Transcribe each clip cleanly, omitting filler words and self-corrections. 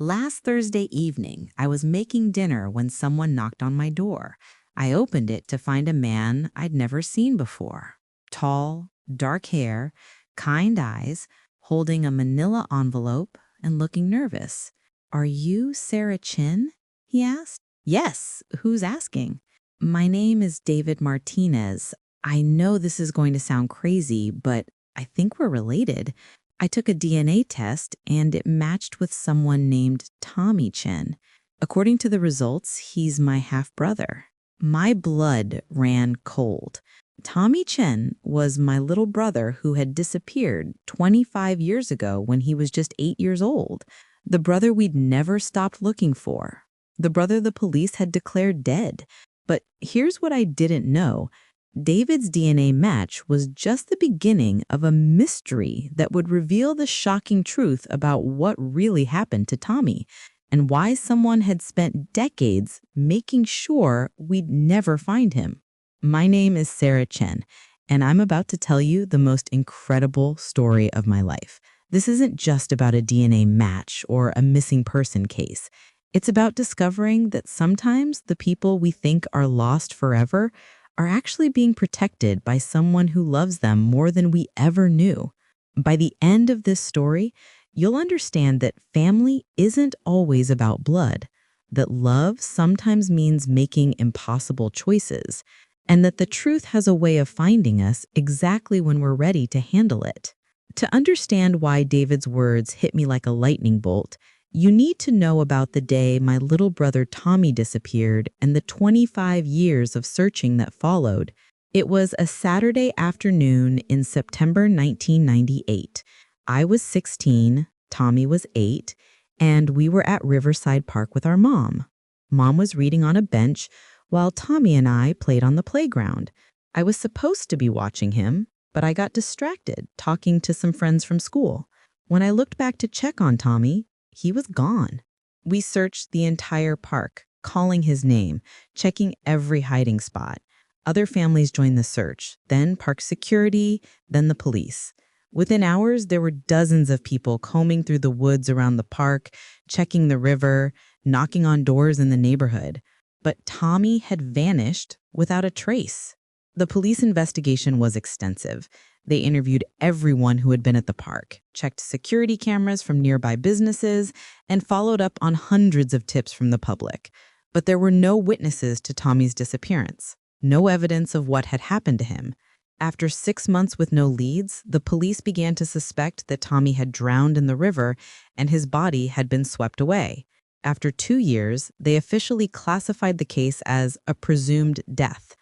Last Thursday evening, I was making dinner when someone knocked on my door. I opened it to find a man I'd never seen before. Tall, dark hair, kind eyes, holding a manila envelope and looking nervous. "Are you Sarah Chen?" he asked. "Yes, who's asking?" "My name is David Martinez. I know this is going to sound crazy, but I think we're related. I took a DNA test and it matched with someone named Tommy Chen. According to the results, he's my half-brother." My blood ran cold. Tommy Chen was my little brother who had disappeared 25 years ago when he was just 8 years old. The brother we'd never stopped looking for. The brother the police had declared dead. But here's what I didn't know. David's DNA match was just the beginning of a mystery that would reveal the shocking truth about what really happened to Tommy and why someone had spent decades making sure we'd never find him. My name is Sarah Chen, and I'm about to tell you the most incredible story of my life. This isn't just about a DNA match or a missing person case. It's about discovering that sometimes the people we think are lost forever are actually being protected by someone who loves them more than we ever knew. By the end of this story, you'll understand that family isn't always about blood, that love sometimes means making impossible choices, and that the truth has a way of finding us exactly when we're ready to handle it. To understand why David's words hit me like a lightning bolt, you need to know about the day my little brother Tommy disappeared and the 25 years of searching that followed. It was a Saturday afternoon in September 1998. I was 16, Tommy was 8, and we were at Riverside Park with our mom. Mom was reading on a bench while Tommy and I played on the playground. I was supposed to be watching him, but I got distracted talking to some friends from school. When I looked back to check on Tommy, he was gone. We searched the entire park, calling his name, checking every hiding spot. Other families joined the search, then park security, then the police. Within hours, there were dozens of people combing through the woods around the park, checking the river, knocking on doors in the neighborhood. But Tommy had vanished without a trace. The police investigation was extensive. They interviewed everyone who had been at the park, checked security cameras from nearby businesses, and followed up on hundreds of tips from the public. But there were no witnesses to Tommy's disappearance, no evidence of what had happened to him. After 6 months with no leads, the police began to suspect that Tommy had drowned in the river and his body had been swept away. After 2 years, they officially classified the case as a presumed death.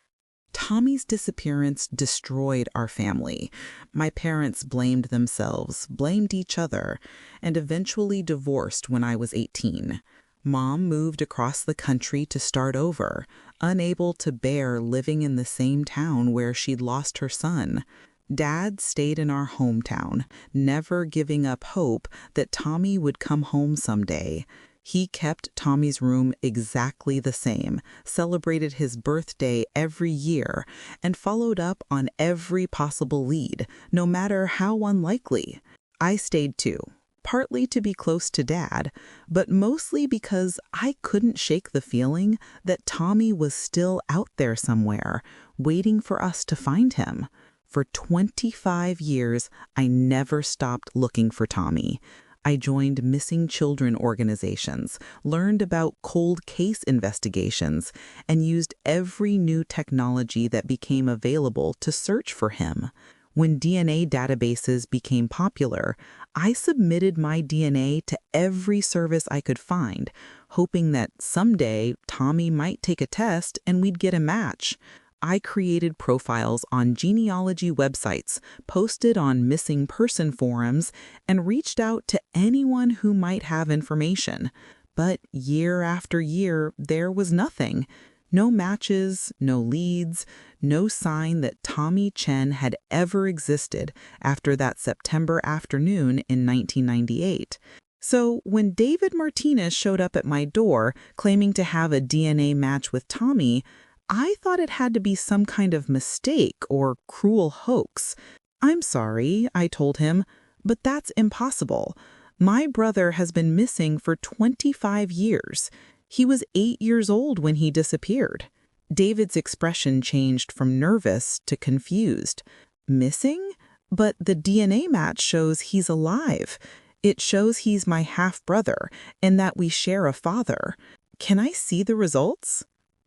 Tommy's disappearance destroyed our family. My parents blamed themselves, blamed each other, and eventually divorced when I was 18. Mom moved across the country to start over, unable to bear living in the same town where she'd lost her son. Dad stayed in our hometown, never giving up hope that Tommy would come home someday. He kept Tommy's room exactly the same, celebrated his birthday every year, and followed up on every possible lead, no matter how unlikely. I stayed too, partly to be close to Dad, but mostly because I couldn't shake the feeling that Tommy was still out there somewhere, waiting for us to find him. For 25 years, I never stopped looking for Tommy. I joined missing children organizations, learned about cold case investigations, and used every new technology that became available to search for him. When DNA databases became popular, I submitted my DNA to every service I could find, hoping that someday Tommy might take a test and we'd get a match. I created profiles on genealogy websites, posted on missing person forums, and reached out to anyone who might have information. But year after year, there was nothing. No matches, no leads, no sign that Tommy Chen had ever existed after that September afternoon in 1998. So when David Martinez showed up at my door claiming to have a DNA match with Tommy, I thought it had to be some kind of mistake or cruel hoax. "I'm sorry," I told him, "but that's impossible. My brother has been missing for 25 years. He was 8 years old when he disappeared. David's expression changed from nervous to confused. Missing? But the DNA match shows he's alive. It shows he's my half-brother and that we share a father. Can I see the results?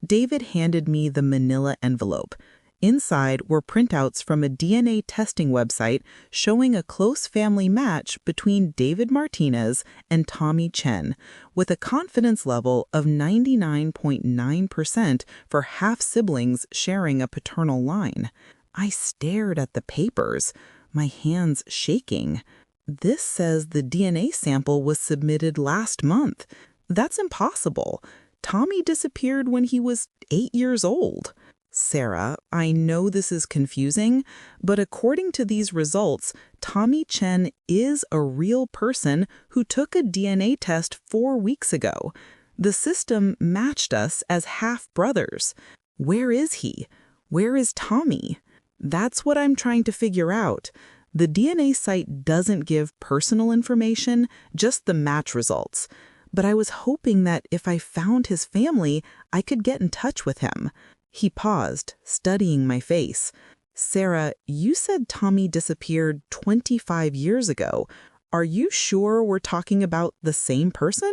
David handed me the manila envelope. Inside were printouts from a DNA testing website showing a close family match between David Martinez and Tommy Chen, with a confidence level of 99.9% for half-siblings sharing a paternal line. I stared at the papers, my hands shaking. This says the DNA sample was submitted last month. That's impossible. Tommy disappeared when he was 8 years old. Sarah, I know this is confusing, but according to these results, Tommy Chen is a real person who took a DNA test 4 weeks ago. The system matched us as half-brothers. Where is he? Where is Tommy? That's what I'm trying to figure out. The DNA site doesn't give personal information, just the match results. But I was hoping that if I found his family, I could get in touch with him. He paused, studying my face. Sarah, you said Tommy disappeared 25 years ago. Are you sure we're talking about the same person?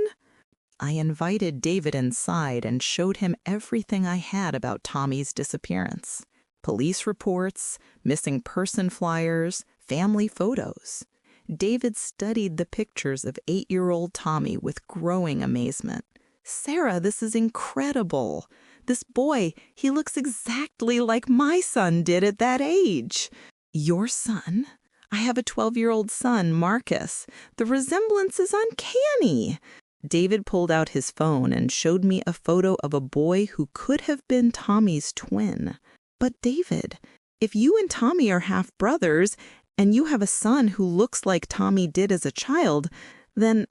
I invited David inside and showed him everything I had about Tommy's disappearance. Police reports, missing person flyers, family photos. David studied the pictures of 8-year-old Tommy with growing amazement. Sarah, this is incredible. This boy, he looks exactly like my son did at that age. Your son? I have a 12-year-old son, Marcus. The resemblance is uncanny. David pulled out his phone and showed me a photo of a boy who could have been Tommy's twin. But David, if you and Tommy are half-brothers, and you have a son who looks like Tommy did as a child, then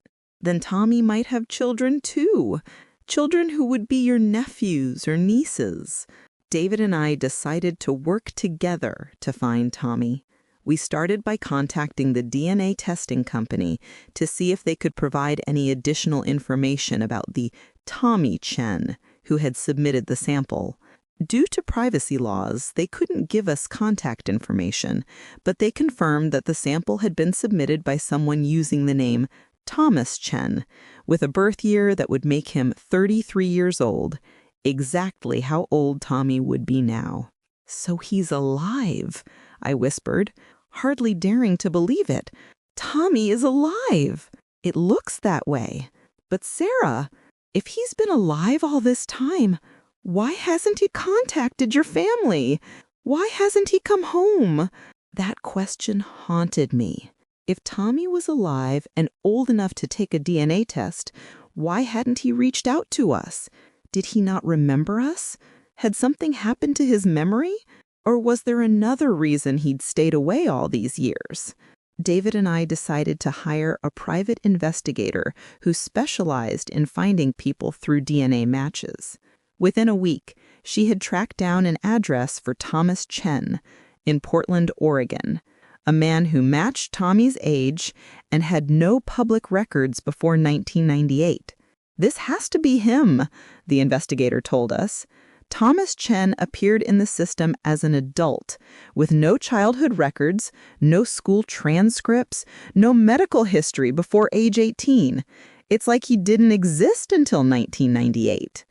Tommy might have children too. Children who would be your nephews or nieces. David and I decided to work together to find Tommy. We started by contacting the DNA testing company to see if they could provide any additional information about the Tommy Chen who had submitted the sample. Due to privacy laws, they couldn't give us contact information, but they confirmed that the sample had been submitted by someone using the name Thomas Chen, with a birth year that would make him 33 years old, exactly how old Tommy would be now. So he's alive, I whispered, hardly daring to believe it. Tommy is alive. It looks that way. But Sarah, if he's been alive all this time, why hasn't he contacted your family? Why hasn't he come home? That question haunted me. If Tommy was alive and old enough to take a DNA test, why hadn't he reached out to us? Did he not remember us? Had something happened to his memory? Or was there another reason he'd stayed away all these years? David and I decided to hire a private investigator who specialized in finding people through DNA matches. Within a week, she had tracked down an address for Thomas Chen in Portland, Oregon, a man who matched Tommy's age and had no public records before 1998. This has to be him, the investigator told us. Thomas Chen appeared in the system as an adult, with no childhood records, no school transcripts, no medical history before age 18. It's like he didn't exist until 1998.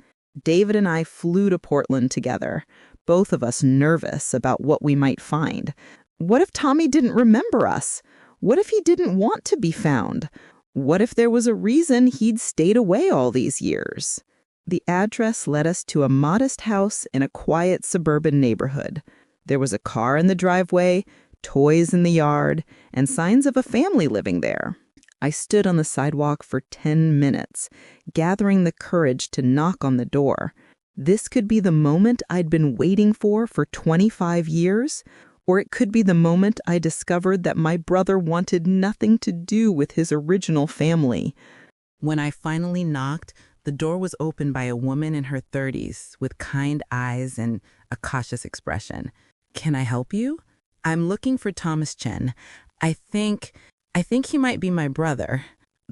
David and I flew to Portland together, both of us nervous about what we might find. What if Tommy didn't remember us? What if he didn't want to be found? What if there was a reason he'd stayed away all these years? The address led us to a modest house in a quiet suburban neighborhood. There was a car in the driveway, toys in the yard, and signs of a family living there. I stood on the sidewalk for 10 minutes, gathering the courage to knock on the door. This could be the moment I'd been waiting for 25 years, or it could be the moment I discovered that my brother wanted nothing to do with his original family. When I finally knocked, the door was opened by a woman in her 30s with kind eyes and a cautious expression. "Can I help you? I'm looking for Thomas Chen. I think he might be my brother."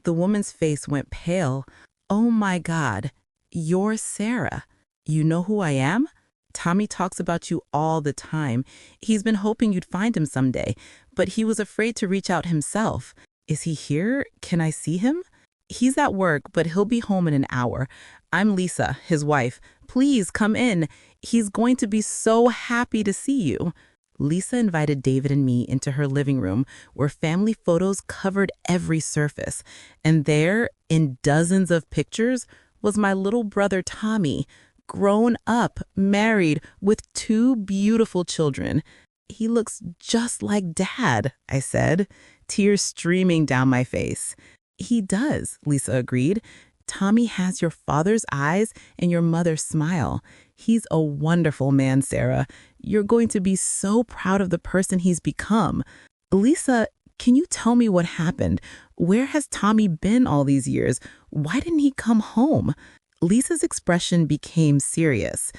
The woman's face went pale. "Oh my God, you're Sarah. You know who I am? Tommy talks about you all the time. He's been hoping you'd find him someday, but he was afraid to reach out himself. Is he here? Can I see him?" "He's at work, but he'll be home in an hour. I'm Lisa, his wife. Please come in. He's going to be so happy to see you." Lisa invited David and me into her living room where family photos covered every surface. And there, in dozens of pictures, was my little brother Tommy, grown up, married, with 2 beautiful children. "He looks just like Dad," I said, tears streaming down my face. "He does," Lisa agreed. "Tommy has your father's eyes and your mother's smile. He's a wonderful man, Sarah. You're going to be so proud of the person he's become." "Lisa, can you tell me what happened? Where has Tommy been all these years? Why didn't he come home?" Lisa's expression became serious.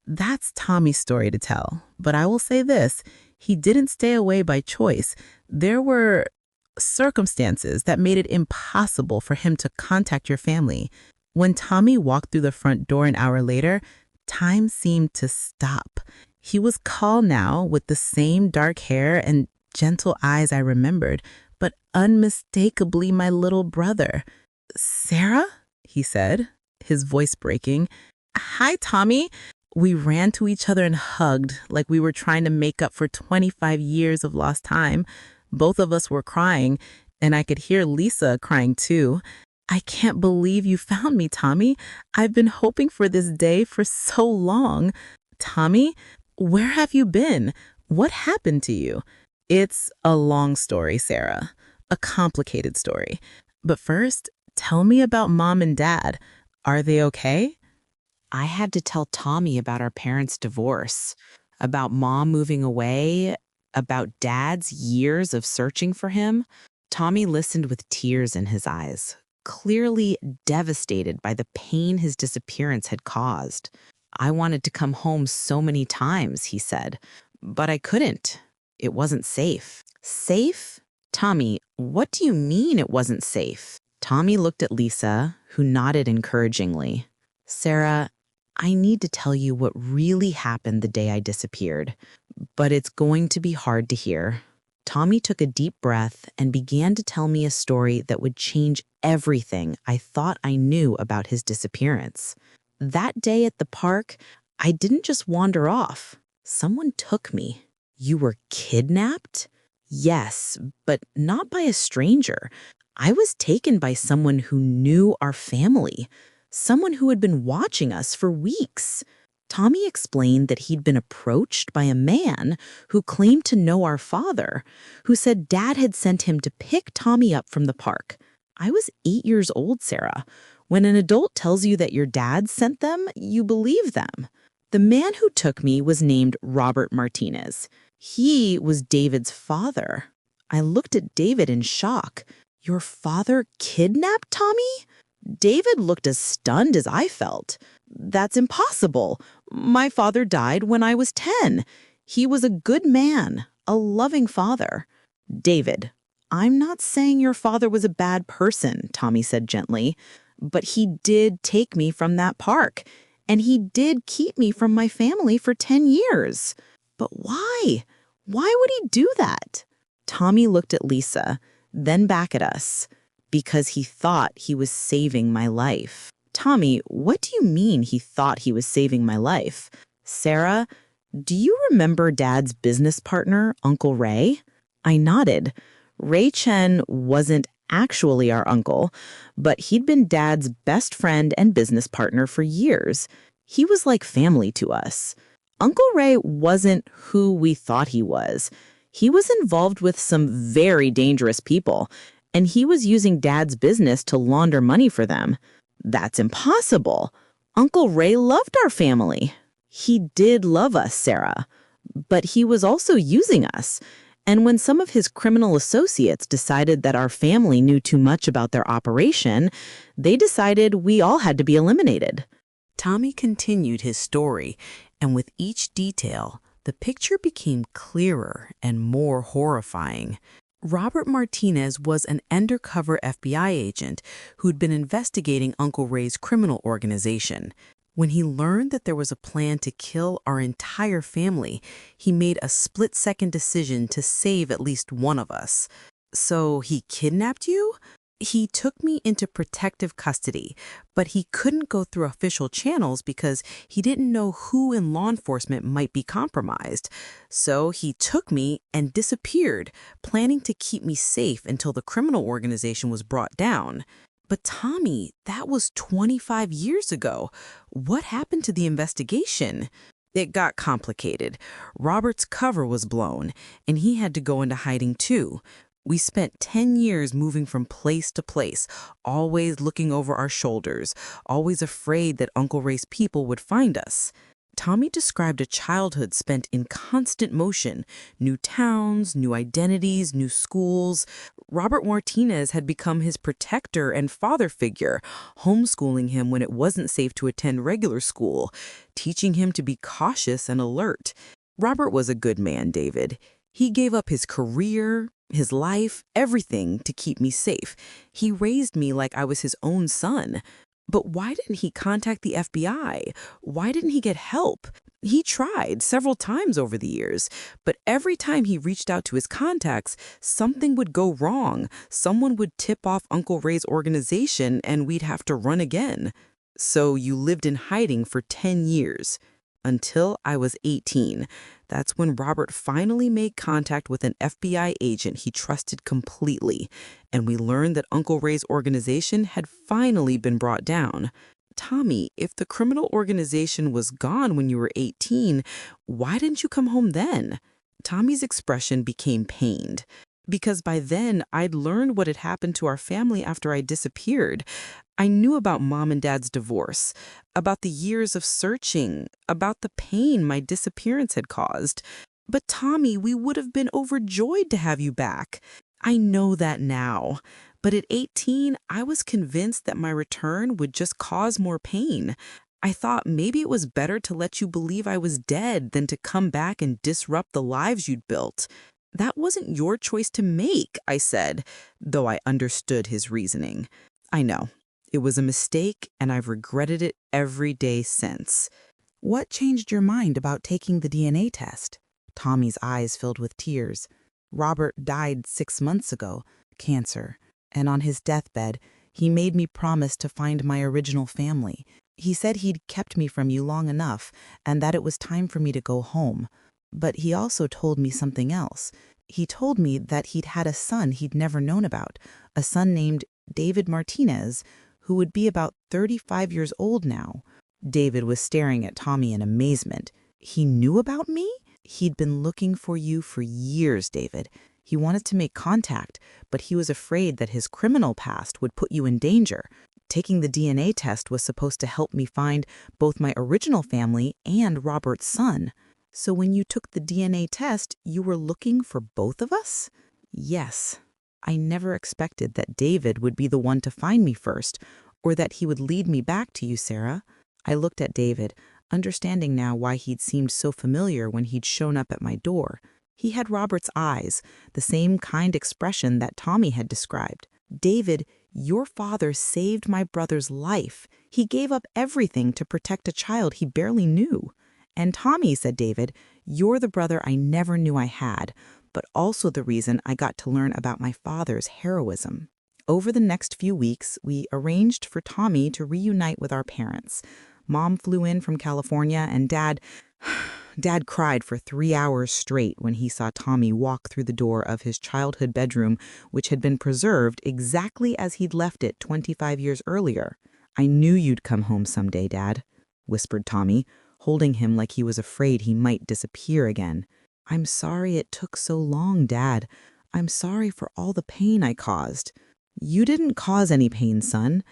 "That's Tommy's story to tell. But I will say this, he didn't stay away by choice. There were circumstances that made it impossible for him to contact your family. When Tommy walked through the front door an hour later, time seemed to stop. He was calm now, with the same dark hair and gentle eyes I remembered, but unmistakably my little brother. "Sarah?" he said, his voice breaking. "Hi, Tommy." We ran to each other and hugged like we were trying to make up for 25 years of lost time. Both of us were crying, and I could hear Lisa crying too. "I can't believe you found me, Tommy. I've been hoping for this day for so long." "Tommy, where have you been? What happened to you?" "It's a long story, Sarah. A complicated story. But first, tell me about Mom and Dad. Are they okay?" I had to tell Tommy about our parents' divorce, about Mom moving away, about Dad's years of searching for him. Tommy listened with tears in his eyes, clearly devastated by the pain his disappearance had caused. "I wanted to come home so many times," he said, "but I couldn't. It wasn't safe." "Safe? Tommy, what do you mean it wasn't safe?" Tommy looked at Lisa, who nodded encouragingly. "Sarah, I need to tell you what really happened the day I disappeared, but it's going to be hard to hear." Tommy took a deep breath and began to tell me a story that would change everything I thought I knew about his disappearance. "That day at the park, I didn't just wander off. Someone took me." "You were kidnapped?" "Yes, but not by a stranger. I was taken by someone who knew our family. Someone who had been watching us for weeks." Tommy explained that he'd been approached by a man who claimed to know our father, who said Dad had sent him to pick Tommy up from the park. I was 8 years old, Sarah. When an adult tells you that your dad sent them, you believe them. The man who took me was named Robert Martinez. He was David's father. I looked at David in shock. "Your father kidnapped Tommy?" David looked as stunned as I felt. "That's impossible. My father died when I was 10. He was a good man, a loving father." "David, I'm not saying your father was a bad person," Tommy said gently, "but he did take me from that park, and he did keep me from my family for 10 years. But why? Why would he do that?" Tommy looked at Lisa, then back at us. "Because he thought he was saving my life." "Tommy, what do you mean he thought he was saving my life?" "Sarah, do you remember Dad's business partner, Uncle Ray?" I nodded. Ray Chen wasn't actually our uncle, but he'd been Dad's best friend and business partner for years. He was like family to us. Uncle Ray wasn't who we thought he was. He was involved with some very dangerous people, and he was using Dad's business to launder money for them. That's impossible. Uncle Ray loved our family. He did love us, Sarah, but he was also using us. And when some of his criminal associates decided that our family knew too much about their operation, they decided we all had to be eliminated. Tommy continued his story, and with each detail, the picture became clearer and more horrifying. Robert Martinez was an undercover FBI agent who'd been investigating Uncle Ray's criminal organization. When he learned that there was a plan to kill our entire family, he made a split-second decision to save at least one of us. So he kidnapped you? He took me into protective custody, but he couldn't go through official channels because he didn't know who in law enforcement might be compromised. So he took me and disappeared, planning to keep me safe until the criminal organization was brought down. But Tommy, that was 25 years ago. What happened to the investigation? It got complicated. Robert's cover was blown, and he had to go into hiding too. We spent 10 years moving from place to place, always looking over our shoulders, always afraid that Uncle Ray's people would find us. Tommy described a childhood spent in constant motion, new towns, new identities, new schools. Robert Martinez had become his protector and father figure, homeschooling him when it wasn't safe to attend regular school, teaching him to be cautious and alert. Robert was a good man, David. He gave up his career, his life, everything to keep me safe. He raised me like I was his own son. But why didn't he contact the FBI? Why didn't he get help? He tried several times over the years, but every time he reached out to his contacts, something would go wrong. Someone would tip off Uncle Ray's organization and we'd have to run again. So you lived in hiding for 10 years. Until I was 18. That's when Robert finally made contact with an FBI agent he trusted completely, and we learned that Uncle Ray's organization had finally been brought down. Tommy, if the criminal organization was gone when you were 18, why didn't you come home then? Tommy's expression became pained. Because by then, I'd learned what had happened to our family after I disappeared. I knew about Mom and Dad's divorce, about the years of searching, about the pain my disappearance had caused. But Tommy, we would have been overjoyed to have you back. I know that now. But at 18, I was convinced that my return would just cause more pain. I thought maybe it was better to let you believe I was dead than to come back and disrupt the lives you'd built. That wasn't your choice to make, I said, though I understood his reasoning. I know. It was a mistake, and I've regretted it every day since. What changed your mind about taking the DNA test? Tommy's eyes filled with tears. Robert died 6 months ago, cancer, and on his deathbed, he made me promise to find my original family. He said he'd kept me from you long enough, and that it was time for me to go home. But he also told me something else. He told me that he'd had a son he'd never known about, a son named David Martinez, who would be about 35 years old now. David was staring at Tommy in amazement. He knew about me? He'd been looking for you for years, David. He wanted to make contact, but he was afraid that his criminal past would put you in danger. Taking the DNA test was supposed to help me find both my original family and Robert's son. So when you took the DNA test, you were looking for both of us? Yes. I never expected that David would be the one to find me first, or that he would lead me back to you, Sarah. I looked at David, understanding now why he'd seemed so familiar when he'd shown up at my door. He had Robert's eyes, the same kind expression that Tommy had described. David, your father saved my brother's life. He gave up everything to protect a child he barely knew. And Tommy, said David, you're the brother I never knew I had, but also the reason I got to learn about my father's heroism. Over the next few weeks, we arranged for Tommy to reunite with our parents. Mom flew in from California, and Dad cried for 3 hours straight when he saw Tommy walk through the door of his childhood bedroom, which had been preserved exactly as he'd left it 25 years earlier. I knew you'd come home someday, Dad, whispered Tommy, holding him like he was afraid he might disappear again. I'm sorry it took so long, Dad. I'm sorry for all the pain I caused. You didn't cause any pain, son.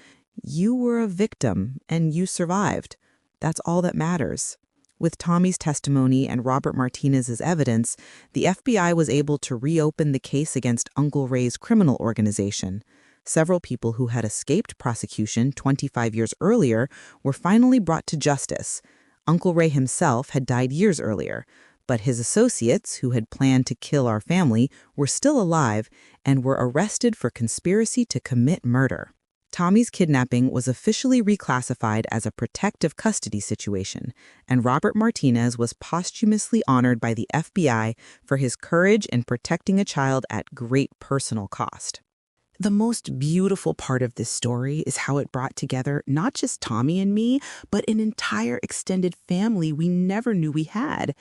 You were a victim, and you survived. That's all that matters. With Tommy's testimony and Robert Martinez's evidence, the FBI was able to reopen the case against Uncle Ray's criminal organization. Several people who had escaped prosecution 25 years earlier were finally brought to justice. Uncle Ray himself had died years earlier, But his associates, who had planned to kill our family, were still alive and were arrested for conspiracy to commit murder. Tommy's kidnapping was officially reclassified as a protective custody situation, and Robert Martinez was posthumously honored by the FBI for his courage in protecting a child at great personal cost. The most beautiful part of this story is how it brought together not just Tommy and me, but an entire extended family we never knew we had.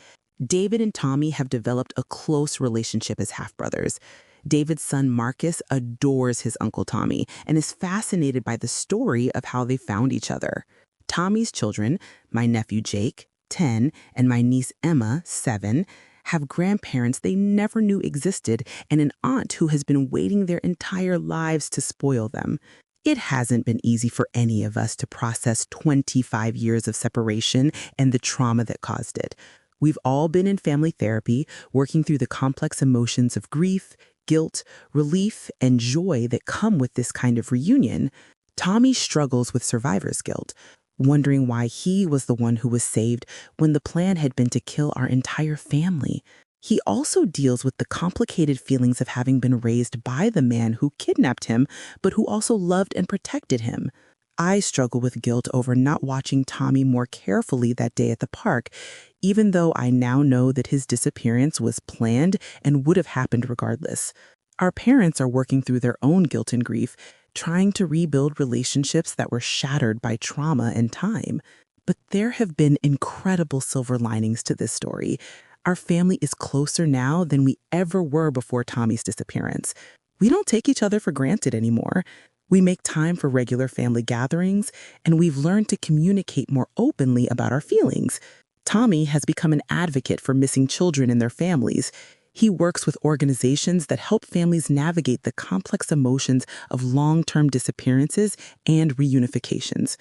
David and Tommy have developed a close relationship as half-brothers. David's son Marcus adores his Uncle Tommy and is fascinated by the story of how they found each other. Tommy's children, my nephew Jake, 10, and my niece Emma, 7, have grandparents they never knew existed and an aunt who has been waiting their entire lives to spoil them. It hasn't been easy for any of us to process 25 years of separation and the trauma that caused it. We've all been in family therapy, working through the complex emotions of grief, guilt, relief, and joy that come with this kind of reunion. Tommy struggles with survivor's guilt, wondering why he was the one who was saved when the plan had been to kill our entire family. He also deals with the complicated feelings of having been raised by the man who kidnapped him, but who also loved and protected him. I struggle with guilt over not watching Tommy more carefully that day at the park, even though I now know that his disappearance was planned and would have happened regardless. Our parents are working through their own guilt and grief, trying to rebuild relationships that were shattered by trauma and time. But there have been incredible silver linings to this story. Our family is closer now than we ever were before Tommy's disappearance. We don't take each other for granted anymore. We make time for regular family gatherings, and we've learned to communicate more openly about our feelings. Tommy has become an advocate for missing children and their families. He works with organizations that help families navigate the complex emotions of long-term disappearances and reunifications.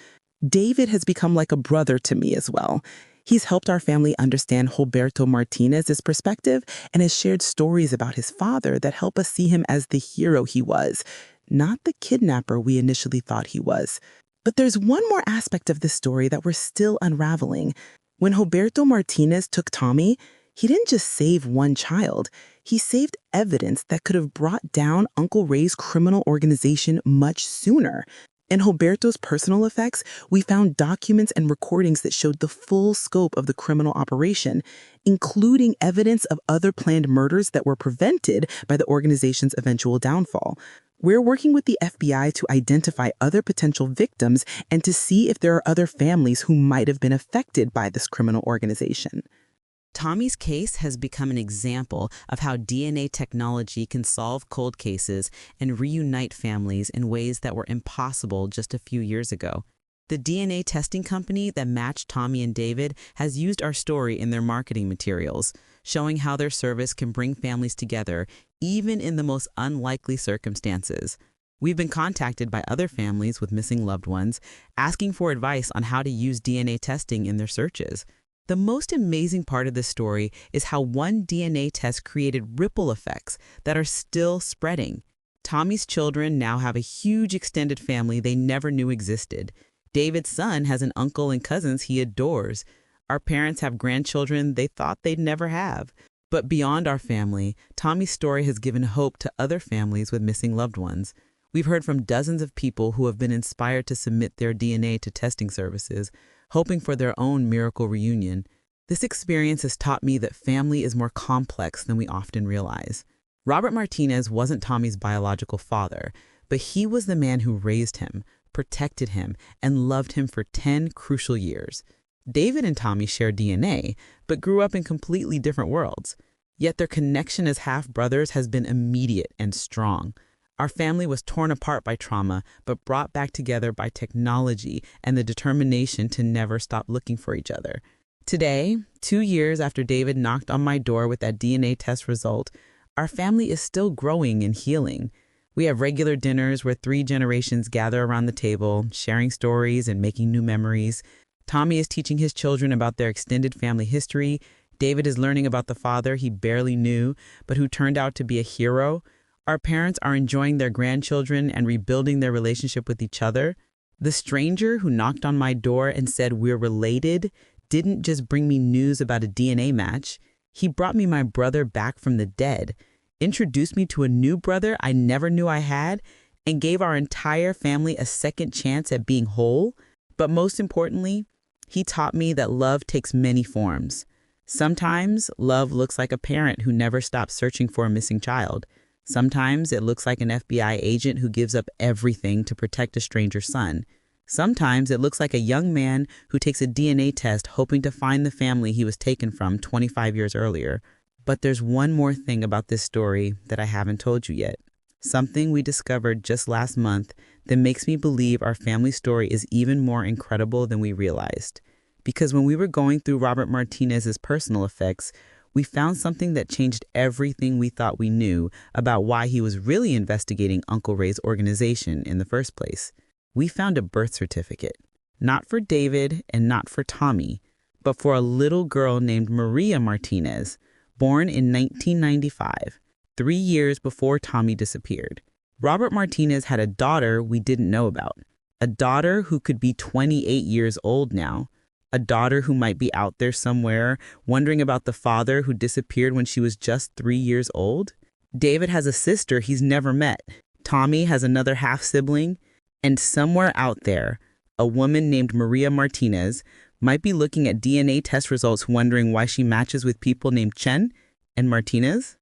David has become like a brother to me as well. He's helped our family understand Roberto Martinez's perspective and has shared stories about his father that help us see him as the hero he was, not the kidnapper we initially thought he was. But there's one more aspect of this story that we're still unraveling. When Roberto Martinez took Tommy, he didn't just save one child. He saved evidence that could have brought down Uncle Ray's criminal organization much sooner. In Roberto's personal effects, we found documents and recordings that showed the full scope of the criminal operation, including evidence of other planned murders that were prevented by the organization's eventual downfall. We're working with the FBI to identify other potential victims and to see if there are other families who might have been affected by this criminal organization. Tommy's case has become an example of how DNA technology can solve cold cases and reunite families in ways that were impossible just a few years ago. The DNA testing company that matched Tommy and David has used our story in their marketing materials, showing how their service can bring families together even in the most unlikely circumstances. We've been contacted by other families with missing loved ones, asking for advice on how to use DNA testing in their searches. The most amazing part of this story is how one DNA test created ripple effects that are still spreading. Tommy's children now have a huge extended family they never knew existed. David's son has an uncle and cousins he adores. Our parents have grandchildren they thought they'd never have. But beyond our family, Tommy's story has given hope to other families with missing loved ones. We've heard from dozens of people who have been inspired to submit their DNA to testing services, hoping for their own miracle reunion. This experience has taught me that family is more complex than we often realize. Robert Martinez wasn't Tommy's biological father, but he was the man who raised him, protected him, and loved him for 10 crucial years. David and Tommy share DNA, but grew up in completely different worlds. Yet their connection as half-brothers has been immediate and strong. Our family was torn apart by trauma, but brought back together by technology and the determination to never stop looking for each other. Today, 2 years after David knocked on my door with that DNA test result, our family is still growing and healing. We have regular dinners where 3 generations gather around the table, sharing stories and making new memories. Tommy is teaching his children about their extended family history. David is learning about the father he barely knew, but who turned out to be a hero. Our parents are enjoying their grandchildren and rebuilding their relationship with each other. The stranger who knocked on my door and said we're related didn't just bring me news about a DNA match. He brought me my brother back from the dead, introduced me to a new brother I never knew I had, and gave our entire family a second chance at being whole. But most importantly, he taught me that love takes many forms. Sometimes love looks like a parent who never stops searching for a missing child. Sometimes it looks like an FBI agent who gives up everything to protect a stranger's son. Sometimes it looks like a young man who takes a DNA test hoping to find the family he was taken from 25 years earlier. But there's one more thing about this story that I haven't told you yet. Something we discovered just last month that makes me believe our family story is even more incredible than we realized. Because when we were going through Robert Martinez's personal effects, we found something that changed everything we thought we knew about why he was really investigating Uncle Ray's organization in the first place. We found a birth certificate, not for David and not for Tommy, but for a little girl named Maria Martinez, born in 1995, 3 years before Tommy disappeared. Robert Martinez had a daughter we didn't know about, a daughter who could be 28 years old now, a daughter who might be out there somewhere wondering about the father who disappeared when she was just 3 years old. David has a sister he's never met. Tommy has another half-sibling. And somewhere out there, a woman named Maria Martinez might be looking at DNA test results wondering why she matches with people named Chen and Martinez.